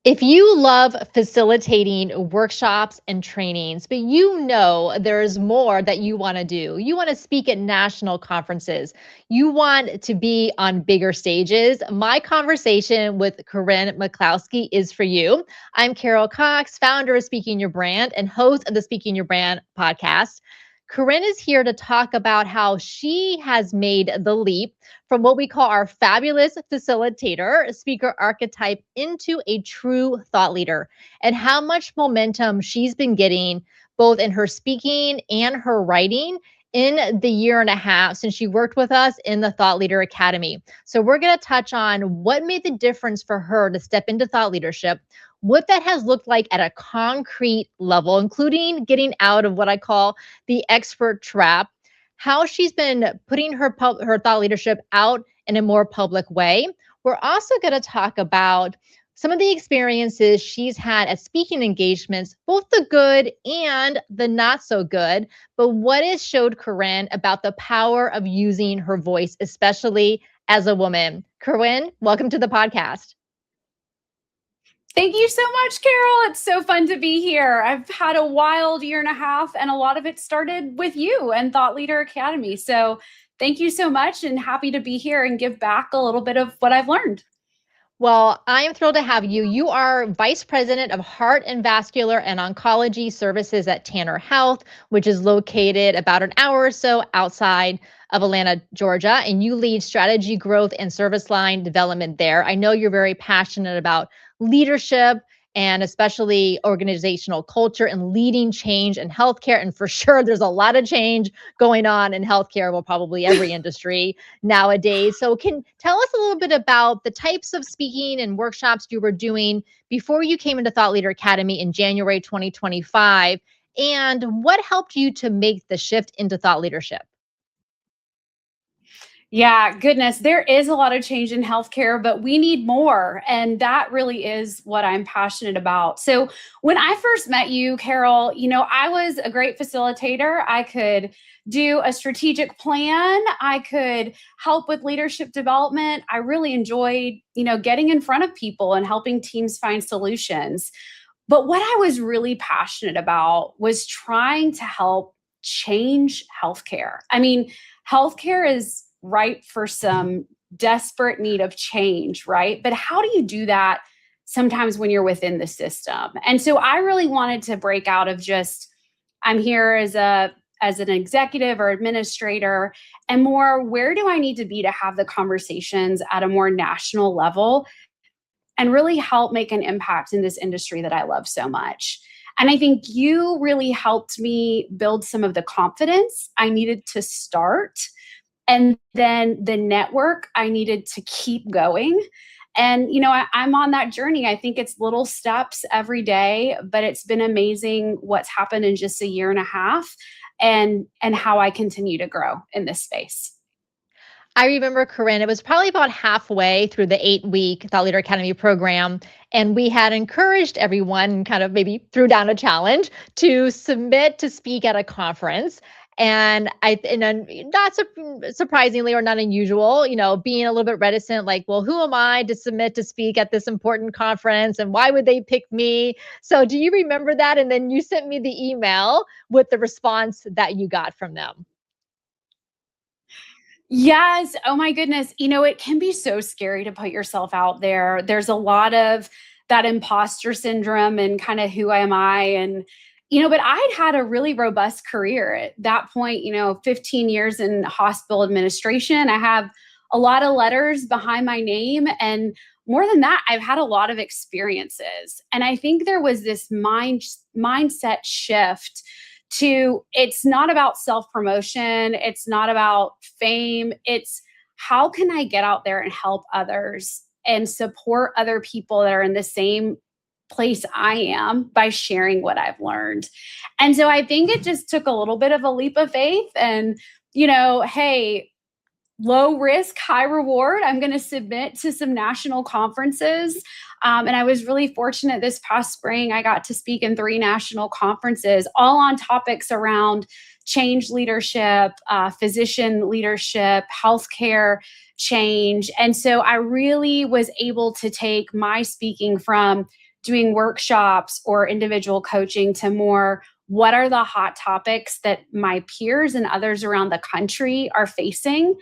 If you love facilitating workshops and trainings, but you know there's more that you want to do, you want to speak at national conferences, you want to be on bigger stages, my conversation with Corrin McCloskey is for you. I'm Carol Cox, founder of Speaking Your Brand and host of the Speaking Your Brand podcast. Corrin is here to talk about how she has made the leap from what we call our fabulous facilitator speaker archetype into a true thought leader, and how much momentum she's been getting both in her speaking and her writing in the year and a half since she worked with us in the Thought Leader Academy. So, we're going to touch on what made the difference for her to step into thought leadership, what that has looked like at a concrete level, including getting out of what I call the expert trap, how she's been putting her thought leadership out in a more public way. We're also going to talk about some of the experiences she's had at speaking engagements, both the good and the not so good, but what has showed Corrin about the power of using her voice, especially as a woman. Corrin, welcome to the podcast. Thank you so much, Carol. It's so fun to be here. I've had a wild year and a half, and a lot of it started with you and Thought Leader Academy. So thank you so much, and happy to be here and give back a little bit of what I've learned. Well, I am thrilled to have you. You are Vice President of Heart and Vascular and Oncology Services at Tanner Health, which is located about an hour or so outside of Atlanta, Georgia, and you lead strategy growth and service line development there. I know you're very passionate about leadership and especially organizational culture and leading change in healthcare. And for sure, there's a lot of change going on in healthcare, well, probably every industry nowadays. So can tell us a little bit about the types of speaking and workshops you were doing before you came into Thought Leader Academy in January 2025, and what helped you to make the shift into thought leadership? Yeah, goodness, there is a lot of change in healthcare, but we need more. And that really is what I'm passionate about. So when I first met you, Carol, I was a great facilitator. I could do a strategic plan. I could help with leadership development. I really enjoyed, getting in front of people and helping teams find solutions. But what I was really passionate about was trying to help change healthcare. I mean, healthcare is ripe for some desperate need of change, right? But how do you do that sometimes when you're within the system? And so I really wanted to break out of just I'm here as an executive or administrator, and more, where do I need to be to have the conversations at a more national level and really help make an impact in this industry that I love so much? And I think you really helped me build some of the confidence I needed to start, and then the network I needed to keep going. And, I'm on that journey. I think it's little steps every day, but it's been amazing what's happened in just a year and a half, and how I continue to grow in this space. I remember, Corrin, it was probably about halfway through the 8-week Thought Leader Academy program. And we had encouraged everyone, kind of maybe threw down a challenge to submit to speak at a conference. And then not surprisingly or not unusual, being a little bit reticent, like, well, who am I to submit to speak at this important conference? And why would they pick me? So do you remember that? And then you sent me the email with the response that you got from them. Yes. Oh my goodness. It can be so scary to put yourself out there. There's a lot of that imposter syndrome and kind of who am I? And, but I'd had a really robust career at that point, 15 years in hospital administration. I have a lot of letters behind my name. And more than that, I've had a lot of experiences. And I think there was this mindset shift to, it's not about self-promotion. It's not about fame. It's how can I get out there and help others and support other people that are in the same place I am by sharing what I've learned. And so I think it just took a little bit of a leap of faith and, hey, low risk, high reward. I'm going to submit to some national conferences. And I was really fortunate this past spring, I got to speak in 3 national conferences, all on topics around change leadership, physician leadership, healthcare change. And so I really was able to take my speaking from doing workshops or individual coaching to more, what are the hot topics that my peers and others around the country are facing?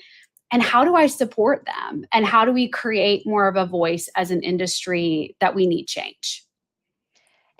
And how do I support them? And how do we create more of a voice as an industry that we need change?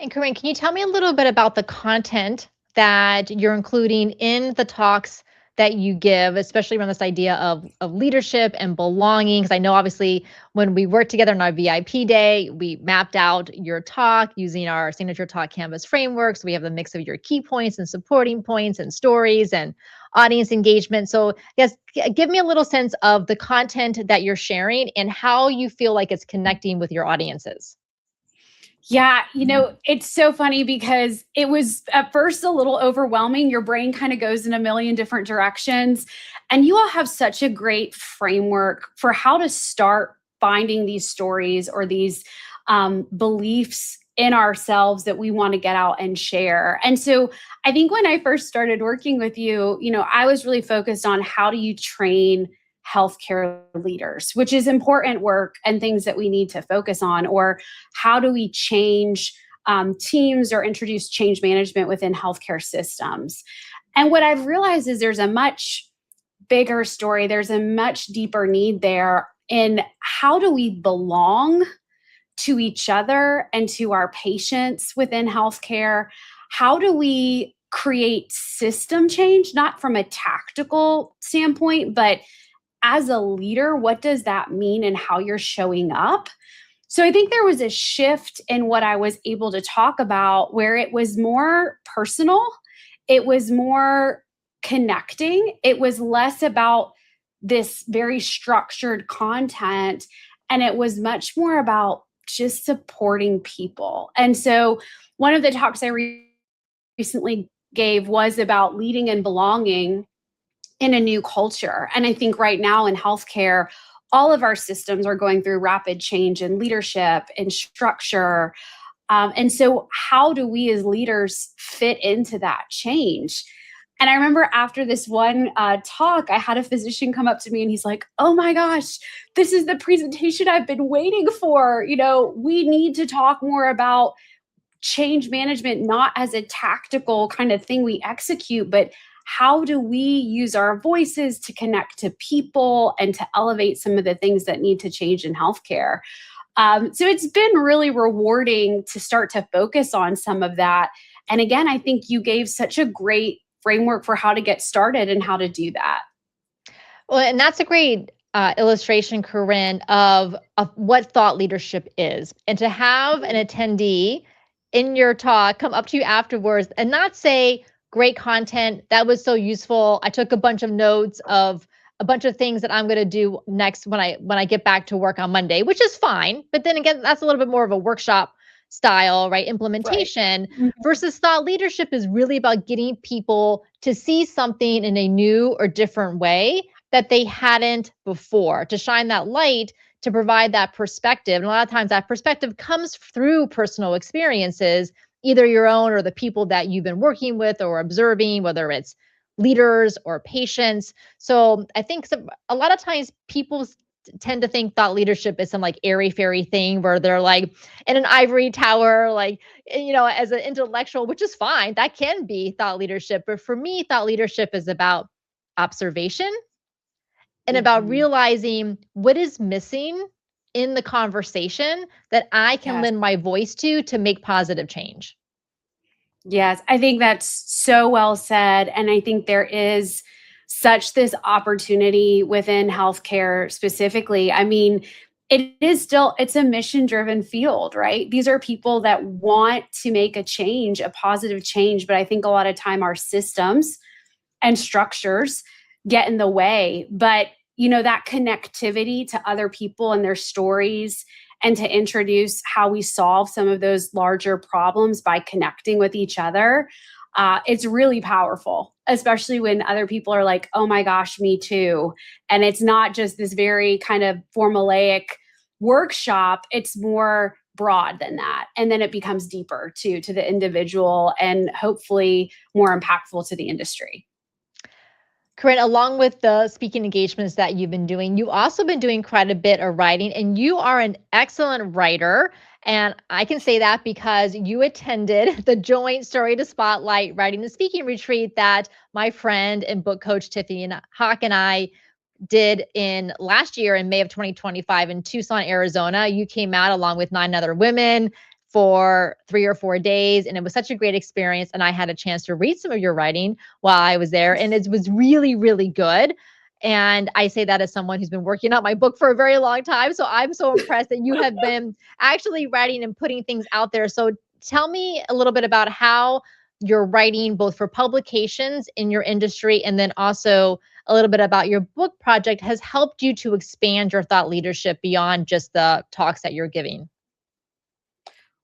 And Corinne, can you tell me a little bit about the content that you're including in the talks that you give, especially around this idea of leadership and belonging? Because I know obviously when we worked together on our VIP day, we mapped out your talk using our signature talk canvas framework. So we have the mix of your key points and supporting points and stories and audience engagement. So yes, give me a little sense of the content that you're sharing and how you feel like it's connecting with your audiences. Yeah, it's so funny because it was at first a little overwhelming. Your brain kind of goes in a million different directions. And you all have such a great framework for how to start finding these stories or these beliefs in ourselves that we want to get out and share. And so I think when I first started working with you, I was really focused on how do you train healthcare leaders, which is important work and things that we need to focus on, or how do we change teams or introduce change management within healthcare systems. And what I've realized is there's a much bigger story. There's a much deeper need there in how do we belong to each other and to our patients within healthcare? How do we create system change, not from a tactical standpoint, but as a leader, what does that mean and how you're showing up? So I think there was a shift in what I was able to talk about where it was more personal. It was more connecting. It was less about this very structured content. And it was much more about just supporting people. And so one of the talks I recently gave was about leading and belonging in a new culture. And I think right now in healthcare, all of our systems are going through rapid change in leadership and structure. And so how do we as leaders fit into that change? And I remember after this one talk, I had a physician come up to me and he's like, oh my gosh, this is the presentation I've been waiting for. We need to talk more about change management, not as a tactical kind of thing we execute, but how do we use our voices to connect to people and to elevate some of the things that need to change in healthcare? So it's been really rewarding to start to focus on some of that. And again, I think you gave such a great framework for how to get started and how to do that. Well, and that's a great illustration, Corinne, of what thought leadership is. And to have an attendee in your talk come up to you afterwards and not say, great content, that was so useful, I took a bunch of notes of a bunch of things that I'm going to do next when I get back to work on Monday, which is fine. But then again, that's a little bit more of a workshop style, right? Implementation. Right. Versus thought leadership is really about getting people to see something in a new or different way that they hadn't before, to shine that light, to provide that perspective. And a lot of times that perspective comes through personal experiences, either your own or the people that you've been working with or observing, whether it's leaders or patients. So I think a lot of times people tend to think thought leadership is some like airy fairy thing where they're like in an ivory tower, like, as an intellectual, which is fine. That can be thought leadership. But for me, thought leadership is about observation and about realizing what is missing in the conversation that I can lend my voice to make positive change. Yes, I think that's so well said. And I think there is such this opportunity within healthcare specifically. I mean, it's a mission driven field, right? These are people that want to make a change, a positive change. But I think a lot of time our systems and structures get in the way. But, that connectivity to other people and their stories, and to introduce how we solve some of those larger problems by connecting with each other, it's really powerful, especially when other people are like, oh my gosh, me too. And it's not just this very kind of formulaic workshop, it's more broad than that. And then it becomes deeper to the individual and hopefully more impactful to the industry. Corinne, along with the speaking engagements that you've been doing, you've also been doing quite a bit of writing, and you are an excellent writer. And I can say that because you attended the joint Story to Spotlight writing and speaking retreat that my friend and book coach Tiffany and Hawk and I did in last year in May of 2025 in Tucson, Arizona. You came out along with 9 other women for 3 or 4 days, and it was such a great experience. And I had a chance to read some of your writing while I was there, and it was really, really good. And I say that as someone who's been working on my book for a very long time. So I'm so impressed that you have been actually writing and putting things out there. So tell me a little bit about how you're writing both for publications in your industry, and then also a little bit about your book project has helped you to expand your thought leadership beyond just the talks that you're giving.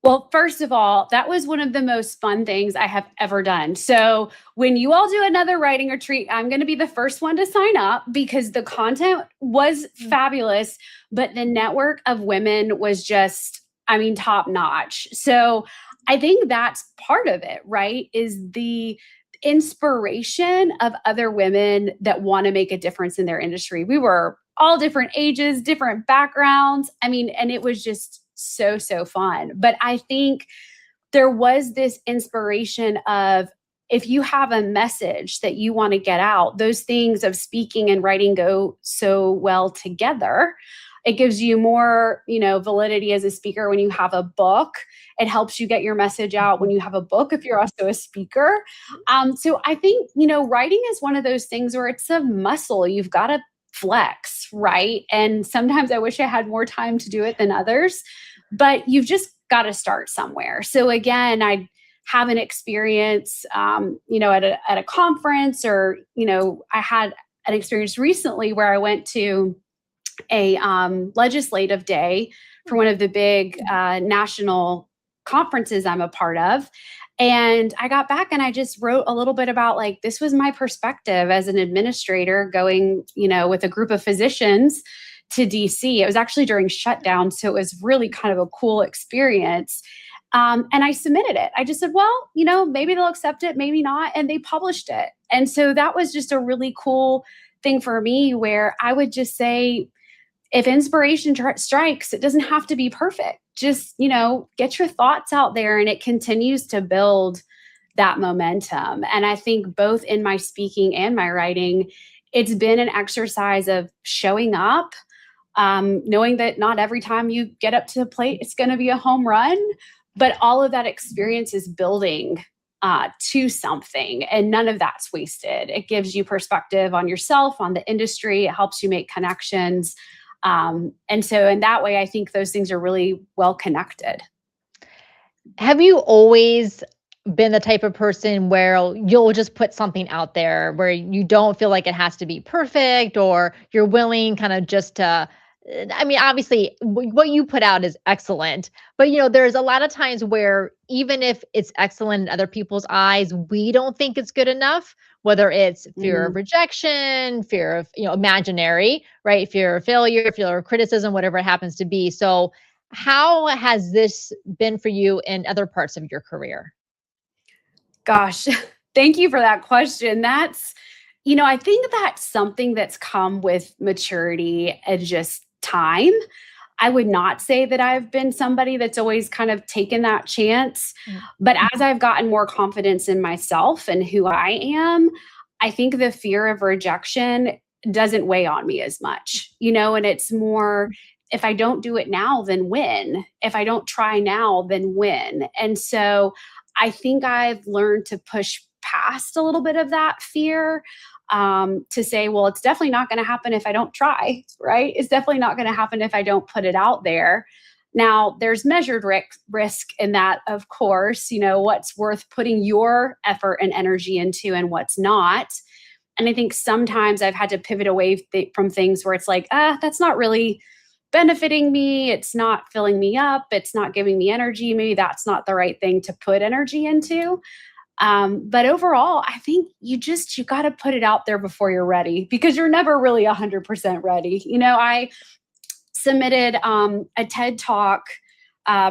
Well, first of all, that was one of the most fun things I have ever done. So when you all do another writing retreat, I'm going to be the first one to sign up because the content was fabulous, but the network of women was just, I mean, top notch. So I think that's part of it, right? Is the inspiration of other women that want to make a difference in their industry. We were all different ages, different backgrounds. I mean, and it was just so fun. But I think there was this inspiration of, if you have a message that you want to get out, those things of speaking and writing go so well together. It gives you more, validity as a speaker when you have a book. It helps you get your message out when you have a book, if you're also a speaker. So I think, writing is one of those things where it's a muscle you've got to flex, right? And sometimes I wish I had more time to do it than others, but you've just got to start somewhere. So again, I have an experience, at a conference, or, I had an experience recently where I went to a legislative day for one of the big national conferences I'm a part of. And I got back and I just wrote a little bit about, like, this was my perspective as an administrator going, with a group of physicians to DC. It was actually during shutdown, so it was really kind of a cool experience. And I submitted it. I just said, well, maybe they'll accept it, maybe not. And they published it. And so that was just a really cool thing for me, where I would just say, if inspiration strikes, it doesn't have to be perfect. Just, get your thoughts out there, and it continues to build that momentum. And I think both in my speaking and my writing, it's been an exercise of showing up, knowing that not every time you get up to the plate, it's going to be a home run, but all of that experience is building to something, and none of that's wasted. It gives you perspective on yourself, on the industry. It helps you make connections. And so in that way, I think those things are really well connected. Have you always been the type of person where you'll just put something out there where you don't feel like it has to be perfect, or you're willing kind of just to, I mean, obviously what you put out is excellent, but there's a lot of times where even if it's excellent in other people's eyes, we don't think it's good enough, whether it's fear of rejection, fear of, imaginary, right? Fear of failure, fear of criticism, whatever it happens to be. So how has this been for you in other parts of your career? Gosh, thank you for that question. That's, I think that's something that's come with maturity and just time. I would not say that I've been somebody that's always kind of taken that chance. But as I've gotten more confidence in myself and who I am, I think the fear of rejection doesn't weigh on me as much, and it's more, if I don't do it now, then when? If I don't try now, then when? And so I think I've learned to push past a little bit of that fear, to say, well, it's definitely not going to happen if I don't try, right? It's definitely not going to happen if I don't put it out there. Now, there's measured risk in that, of course, what's worth putting your effort and energy into and what's not. And I think sometimes I've had to pivot away from things where it's like, that's not really benefiting me. It's not filling me up. It's not giving me energy. Maybe that's not the right thing to put energy into. But overall, I think you got to put it out there before you're ready, because you're never really 100% ready. I submitted a TED Talk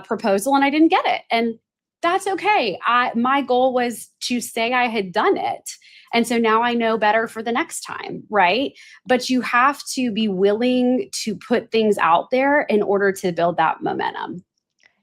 proposal and I didn't get it. And that's okay. My goal was to say I had done it. And so now I know better for the next time, right? But you have to be willing to put things out there in order to build that momentum.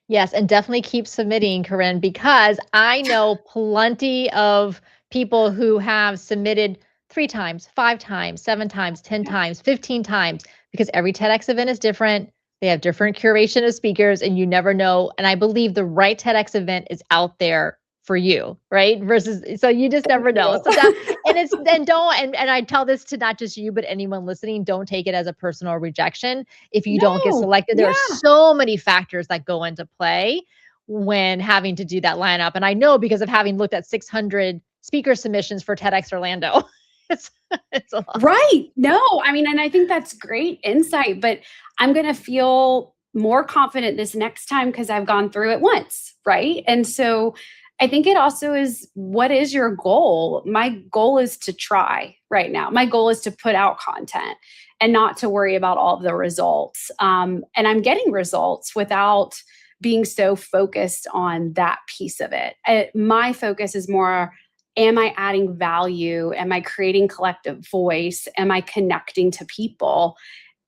Yes, and definitely keep submitting, Corinne, because I know plenty of people who have submitted 3 times, 5 times, 7 times, 10 Yeah. times, 15 times, because every TEDx event is different. They have different curation of speakers, and you never know. And I believe the right TEDx event is out there for you, right? Versus, so you just Thank never know. you. So that, and it's, and don't, and I tell this to not just you, but anyone listening, don't take it as a personal rejection if you don't get No. selected. There are Yeah. so many factors that go into play when having to do that lineup. And I know because of having looked at 600 speaker submissions for TEDx Orlando. it's it's a lot. Right. No, I mean, and I think that's great insight, but I'm going to feel more confident this next time because I've gone through it once. Right. And so I think it also is, what is your goal? My goal is to try right now. My goal is to put out content and not to worry about all of the results. And I'm getting results without being so focused on that piece of it. My focus is more, am I adding value? Am I creating collective voice? Am I connecting to people?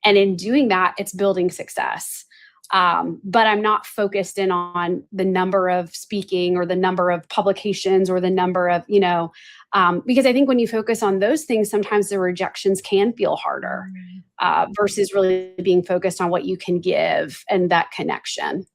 And in doing that, it's building success. But I'm not focused in on the number of speaking or the number of publications or the number of, because I think when you focus on those things, sometimes the rejections can feel harder versus really being focused on what you can give and that connection.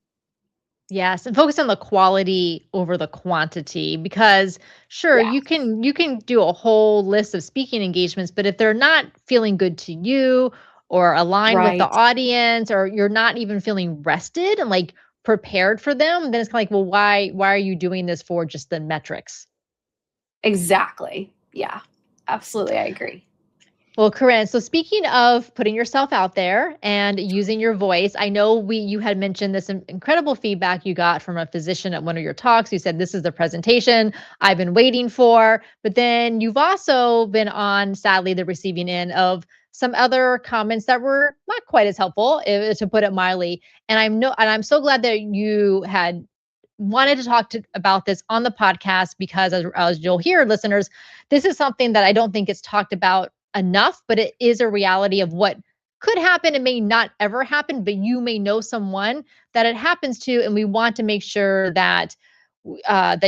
Yes, and focus on the quality over the quantity because sure, Yeah. you can do a whole list of speaking engagements, but if they're not feeling good to you or aligned with the Right. audience or you're not even feeling rested and like prepared for them, then it's kind of like, well, why are you doing this for just the metrics? Exactly. Yeah. Absolutely. I agree. Well, Corinne, so speaking of putting yourself out there and using your voice, I know you had mentioned this incredible feedback you got from a physician at one of your talks. You said, this is the presentation I've been waiting for. But then you've also been on, sadly, the receiving end of some other comments that were not quite as helpful, to put it mildly. And I'm so glad that you had wanted to talk about this on the podcast because as you'll hear, listeners, this is something that I don't think it's talked about enough, but it is a reality of what could happen and may not ever happen, but you may know someone that it happens to, and we want to make sure that that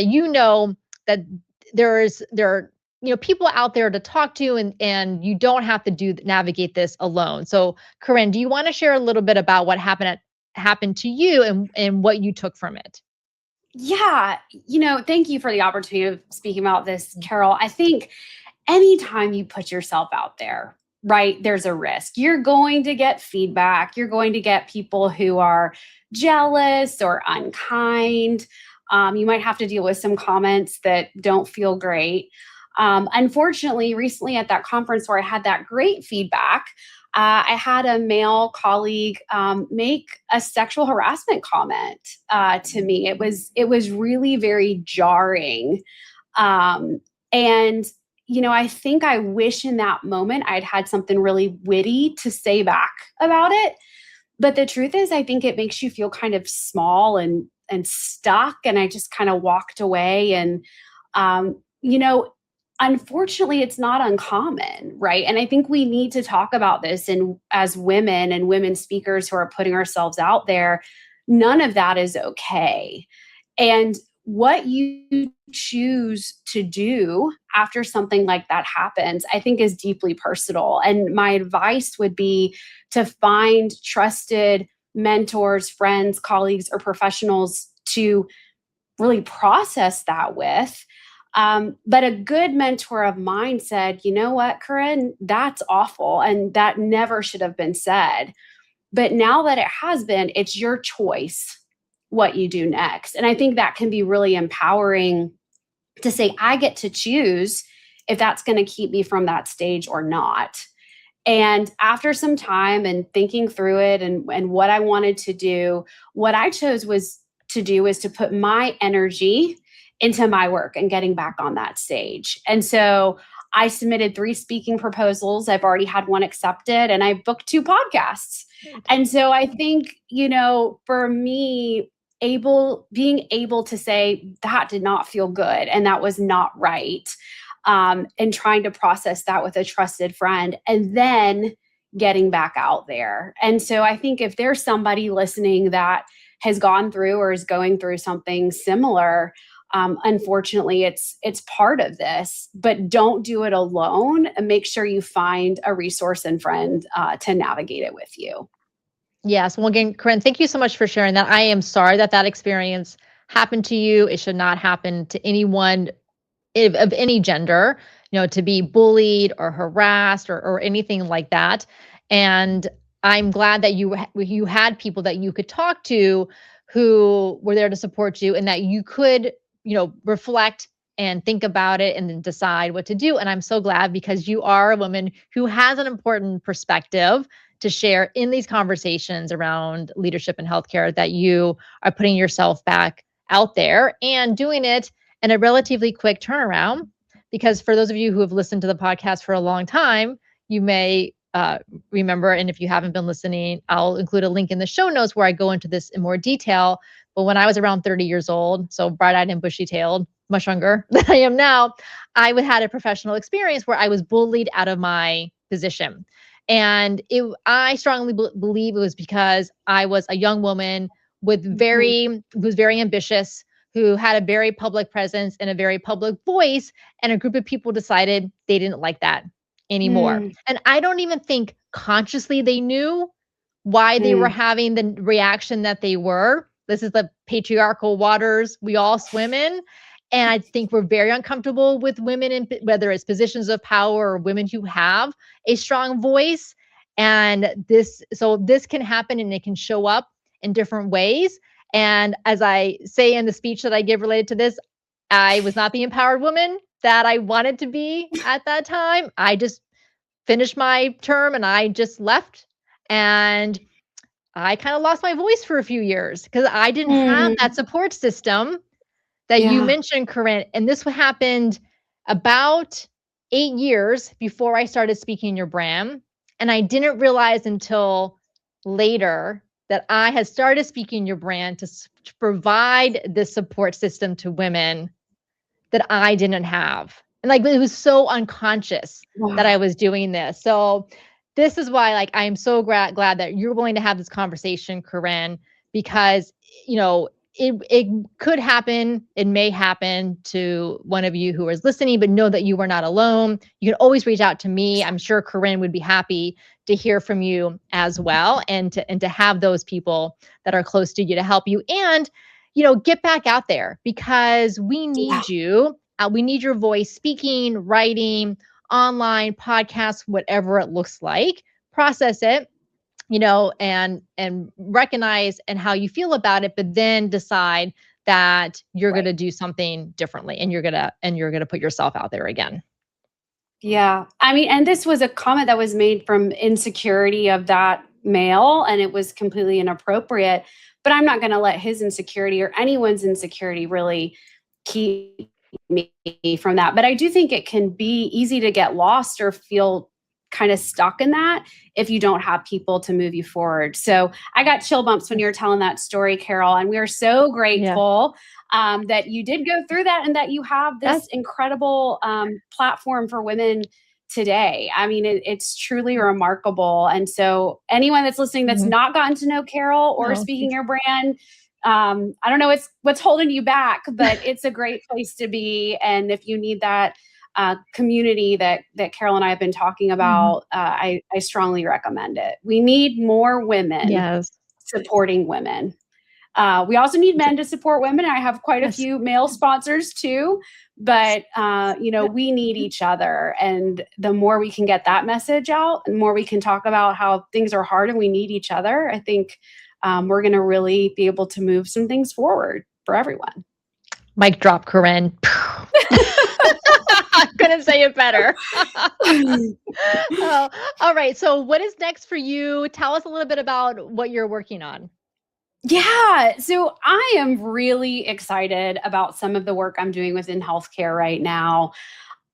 that there are people out there to talk to, and you don't have to navigate this alone. So, Corinne, do you want to share a little bit about what happened to you and what you took from it? Yeah. Thank you for the opportunity of speaking about this, Carol. I think anytime you put yourself out there, right, there's a risk. You're going to get feedback. You're going to get people who are jealous or unkind. You might have to deal with some comments that don't feel great. Unfortunately, recently at that conference where I had that great feedback, I had a male colleague make a sexual harassment comment to me. It was really very jarring, and I think I wish in that moment I'd had something really witty to say back about it. But the truth is, I think it makes you feel kind of small and stuck. And I just kind of walked away. And um, you know, unfortunately, it's not uncommon, right? And I think we need to talk about this. And as women and women speakers who are putting ourselves out there, none of that is okay. And what you choose to do after something like that happens, I think is deeply personal. And my advice would be to find trusted mentors, friends, colleagues, or professionals to really process that with. But a good mentor of mine said, you know what, Corinne, that's awful. And that never should have been said. But now that it has been, it's your choice what you do next. And I think that can be really empowering to say, I get to choose if that's going to keep me from that stage or not. And after some time and thinking through it and what I wanted to do, what I chose was to put my energy into my work and getting back on that stage. And so I submitted 3 speaking proposals. I've already had one accepted and I booked 2 podcasts. And so I think, for me, being able to say that did not feel good and that was not right. and trying to process that with a trusted friend, and then getting back out there. And so I think if there's somebody listening that has gone through or is going through something similar, unfortunately, it's part of this, but don't do it alone, and make sure you find a resource and friend to navigate it with you. Yes. Well, again, Corrin, thank you so much for sharing that. I am sorry that that experience happened to you. It should not happen to anyone of any gender, to be bullied or harassed or anything like that. And I'm glad that you had people that you could talk to who were there to support you, and that you could, reflect and think about it and then decide what to do. And I'm so glad, because you are a woman who has an important perspective to share in these conversations around leadership and healthcare, that you are putting yourself back out there and doing it in a relatively quick turnaround. Because for those of you who have listened to the podcast for a long time, you may remember, and if you haven't been listening, I'll include a link in the show notes where I go into this in more detail. But when I was around 30 years old, so bright-eyed and bushy-tailed, much younger than I am now, I had a professional experience where I was bullied out of my position. And I strongly believe it was because I was a young woman who was very ambitious, who had a very public presence and a very public voice, and a group of people decided they didn't like that anymore. And I don't even think consciously they knew why they were having the reaction that they were. This is the patriarchal waters we all swim in. And I think we're very uncomfortable with women in, whether it's positions of power or women who have a strong voice. And this can happen, and it can show up in different ways. And as I say in the speech that I give related to this, I was not the empowered woman that I wanted to be at that time. I just finished my term and I just left. And I kind of lost my voice for a few years because I didn't have that support system that you mentioned, Corrin. And this happened about 8 years before I started Speaking Your Brand. And I didn't realize until later that I had started Speaking Your Brand to provide this support system to women that I didn't have. And it was so unconscious that I was doing this. So this is why I am so glad that you're willing to have this conversation, Corrin, because, it could happen. It may happen to one of you who is listening, but know that you are not alone. You can always reach out to me. I'm sure Corrin would be happy to hear from you as well, and to have those people that are close to you to help you, and, get back out there, because we need you. We need your voice, speaking, writing, online, podcasts, whatever it looks like. Process it, and recognize and how you feel about it, but then decide that you're going to do something differently, and you're going to put yourself out there again. Yeah. I mean, and this was a comment that was made from insecurity of that male, and it was completely inappropriate, but I'm not going to let his insecurity or anyone's insecurity really keep me from that. But I do think it can be easy to get lost or feel kind of stuck in that if you don't have people to move you forward. So I got chill bumps when you were telling that story, Carol, and we are so grateful that you did go through that, and that you have this incredible platform for women today. I mean, it's truly remarkable. And so anyone that's listening that's not gotten to know Carol or Speaking Your Brand, I don't know what's holding you back, but it's a great place to be. And if you need that community that Carol and I have been talking about, I strongly recommend it. We need more women supporting women. We also need men to support women. I have quite a few male sponsors too, but we need each other. And the more we can get that message out, and more we can talk about how things are hard and we need each other, I think we're going to really be able to move some things forward for everyone. Mic drop, Corrin. I couldn't say it better. All right. So what is next for you? Tell us a little bit about what you're working on. Yeah. So I am really excited about some of the work I'm doing within healthcare right now.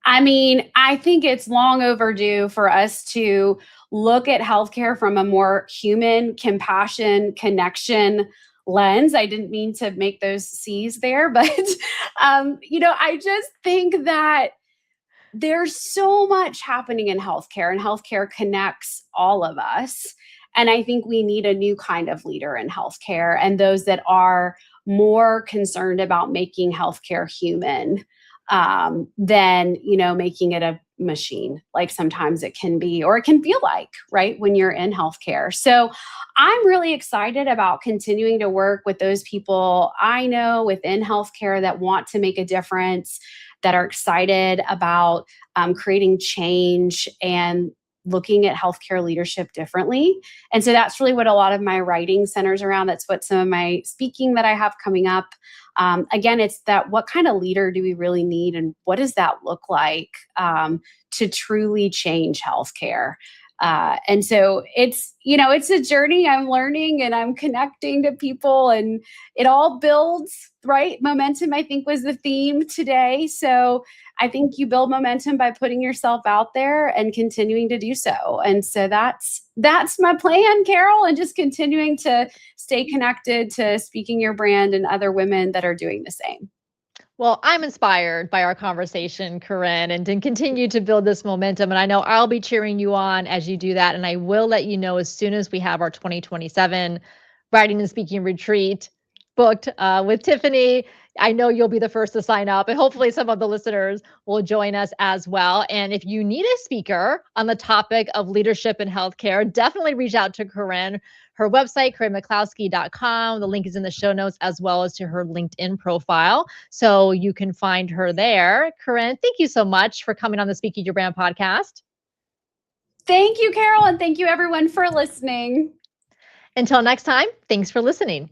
I mean, I think it's long overdue for us to look at healthcare from a more human, compassion, connection lens. I didn't mean to make those C's there, but, I just think that there's so much happening in healthcare, and healthcare connects all of us. And I think we need a new kind of leader in healthcare, and those that are more concerned about making healthcare human than, making it a machine, like sometimes it can be, or it can feel like, right, when you're in healthcare. So I'm really excited about continuing to work with those people I know within healthcare that want to make a difference, that are excited about creating change and looking at healthcare leadership differently. And so that's really what a lot of my writing centers around. That's what some of my speaking that I have coming up. Again, it's that, what kind of leader do we really need, and what does that look like to truly change healthcare? And so it's a journey. I'm learning and I'm connecting to people, and it all builds, right? Momentum, I think, was the theme today. So I think you build momentum by putting yourself out there and continuing to do so. And so that's my plan, Carol, and just continuing to stay connected to Speaking Your Brand and other women that are doing the same. Well, I'm inspired by our conversation, Corrin, and to continue to build this momentum. And I know I'll be cheering you on as you do that. And I will let you know as soon as we have our 2027 Writing and Speaking Retreat booked with Tiffany. I know you'll be the first to sign up, and hopefully some of the listeners will join us as well. And if you need a speaker on the topic of leadership in healthcare, definitely reach out to Corrin. Her website, CorrinMcCloskey.com. The link is in the show notes, as well as to her LinkedIn profile. So you can find her there. Corrin, thank you so much for coming on the Speaking Your Brand podcast. Thank you, Carol, and thank you everyone for listening. Until next time, thanks for listening.